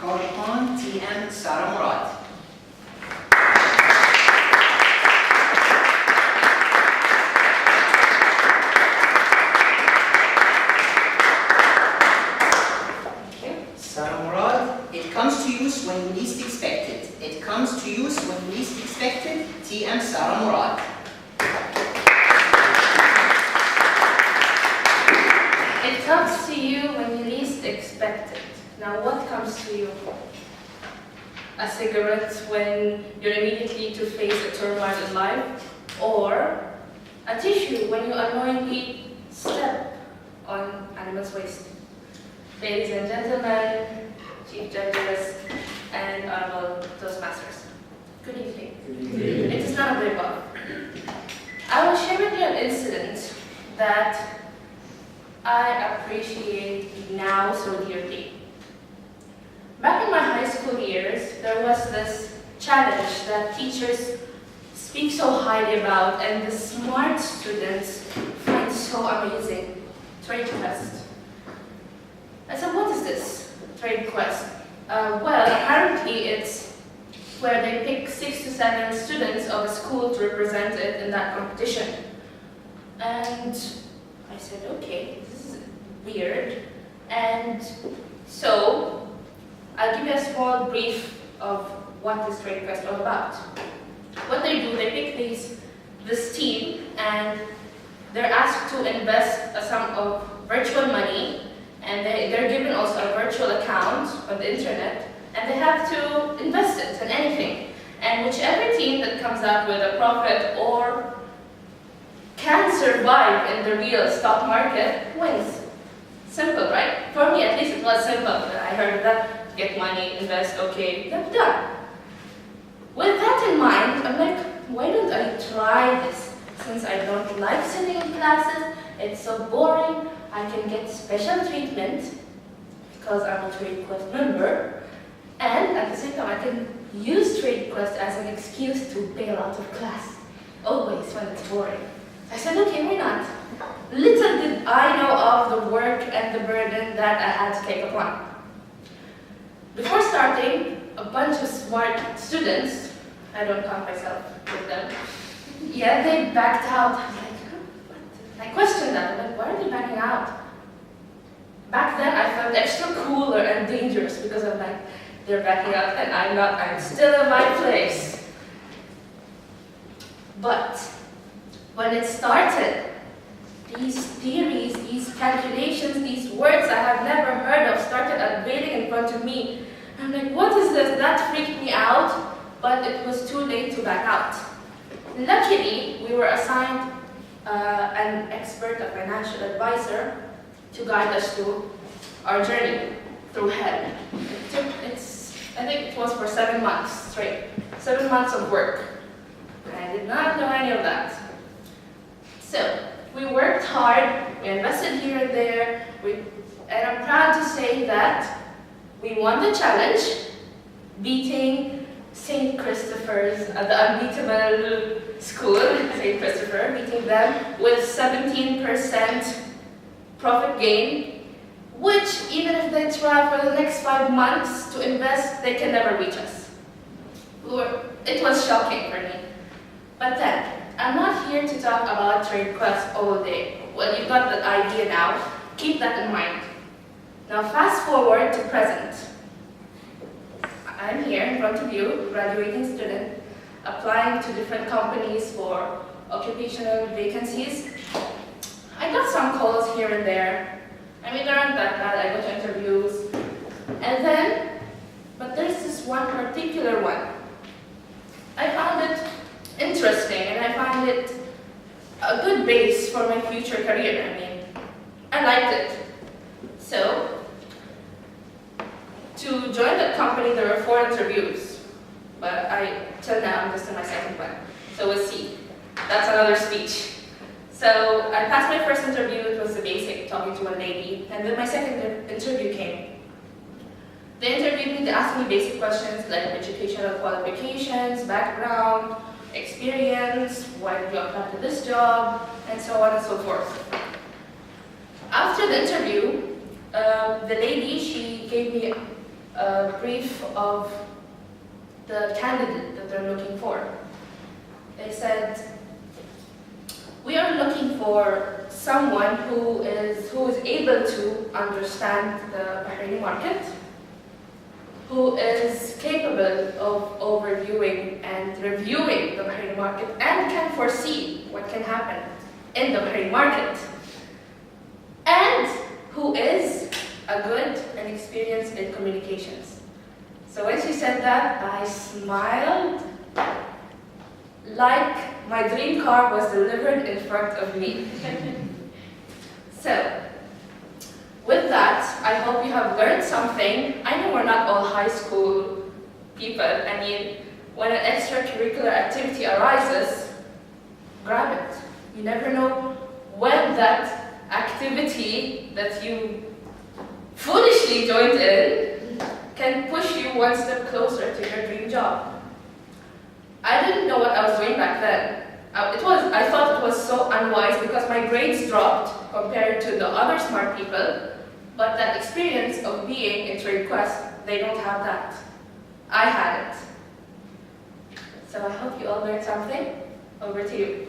call upon TM Sara Murad. Sara Murad, it comes to use when you least expect it. It comes to use when you least expect it. TM Sara Murad. It comes to you when you least expect it. Now, what comes to you? A cigarette when you're immediately to face a turmoil in life? Or a tissue when you unknowingly step on animal's waste? Ladies and gentlemen, Chief Judges, and Honorable Toastmasters, good evening. Good evening. It is not a break up. I will share with you an incident that I appreciate now so dearly. Back in my high school years, there was this challenge that teachers speak so highly about and the smart students find so amazing, trade quest. I said, what is this trade quest? Well, apparently it's where they pick 6 to 7 students of a school to represent it in that competition. And I said, okay, this is weird. And so I'll give you a small brief of what this trade quest is all about. What they do, they pick this team and they're asked to invest a sum of virtual money, and they're given also a virtual account on the internet, and they have to invest it in anything. And whichever team that comes up with a profit or can survive in the real stock market wins. Simple, right? For me, at least it was simple. I heard that, get money, invest, okay, that's done. With that in mind, I'm like, why don't I try this? Since I don't like sitting in classes, it's so boring, I can get special treatment because I'm a TradeQuest member, and at the same time I can use TradeQuest as an excuse to bail out of class, always when it's boring. I said, okay, why not? Little did I know of the work and the burden that I had to take upon. Before starting, a bunch of smart students, I don't count myself with them, yeah, they backed out. I'm like, what? I questioned them, I'm like, why are they backing out? Back then, I felt extra cooler and dangerous because I'm like, they're backing out and I'm not, I'm still in my place. But when it started, these theories, these calculations, these words I have never heard of started unveiling in front of me. I'm like, what is this? That freaked me out, but it was too late to back out. Luckily, we were assigned an expert, a financial advisor, to guide us through our journey through hell. I think it was for 7 months straight. 7 months of work. I did not know any of that. So, we worked hard, we invested here and there, and I'm proud to say that we won the challenge, beating St. Christopher's, the unbeatable school, St. Christopher, beating them with 17% profit gain, which even if they try for the next 5 months to invest, they can never reach us. It was shocking for me. But then, I'm not here to talk about TradeQuest all day. Well, you've got that idea now. Keep that in mind. Now fast forward to present. I'm here in front of you, graduating student, applying to different companies for occupational vacancies. I got some calls here and there. I mean, they aren't that bad. I got interviews. And then, but there's this one particular one. I found it interesting and I find it a good base for my future career. I mean, I liked it. So, to join that company, there were 4 interviews, but till now, I'm just in my 2nd one. So we'll see. That's another speech. So I passed my first interview, it was the basic, talking to a lady, and then my second interview came. They interviewed me, they asked me basic questions like educational qualifications, background, experience, why did you apply to this job, and so on and so forth. After the interview, the lady, she gave me a brief of the candidate that they're looking for. They said, we are looking for someone who is able to understand the Bahraini market, who is capable of overviewing and reviewing the Bahraini market and can foresee what can happen in the Bahraini market, and who is a good and experienced in communications. So when she said that, I smiled like my dream car was delivered in front of me. So, with that, I hope you have learned something. I know we're not all high school people. I mean, when an extracurricular activity arises, grab it. You never know when that activity that you foolishly joined in can push you one step closer to your dream job. I didn't know what I was doing back then. I thought it was so unwise because my grades dropped compared to the other smart people, but that experience of being in trade quest, they don't have that. I had it. So I hope you all learned something. Over to you.